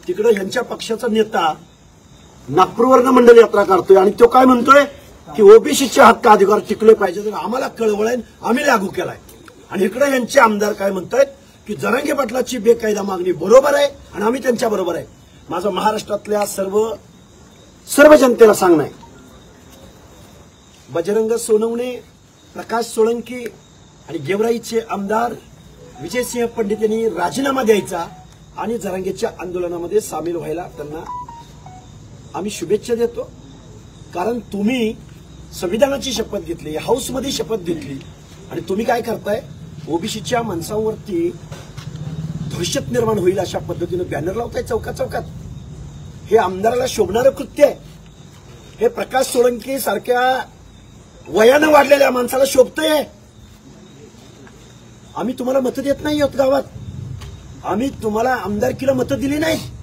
तिकडे यांच्या पक्षाचा नेता नागपूरवरनं मंडल यात्रा करतोय आणि तो काय म्हणतोय की ओबीसीचे हक्क अधिकार टिकले पाहिजे, तर आम्हाला कळवळ आहे, आम्ही लागू केलाय. आणि इकडे यांचे आमदार काय म्हणतायत की जरांगे पाटलाची बेकायदा मागणी बरोबर आहे आणि आम्ही त्यांच्या बरोबर आहे. माझं महाराष्ट्रातल्या सर्व जनतेला सांगणं आहे, बजरंग सोनवणे, प्रकाश सोळंकी आणि गेवराईचे आमदार विजयसिंह पंडित यांनी राजीनामा द्यायचा आणि जरांगेच्या आंदोलनामध्ये सामील व्हायला त्यांना आम्ही शुभेच्छा देतो. कारण तुम्ही संविधानाची शपथ घेतली, हाऊसमध्ये शपथ घेतली आणि तुम्ही काय करताय, ओबीसीच्या माणसांवरती दहशत निर्माण होईल अशा पद्धतीनं बॅनर लावताय चौकात चौकात. हे आमदाराला शोभणारं कृत्य आहे. हे प्रकाश सोळंकी सारख्या वयानं वाढलेल्या माणसाला शोभतंय. आम्ही तुम्हाला मतं देत नाही आहोत गावात, आम्ही तुम्हाला आमदारकीला मतं दिली नाही.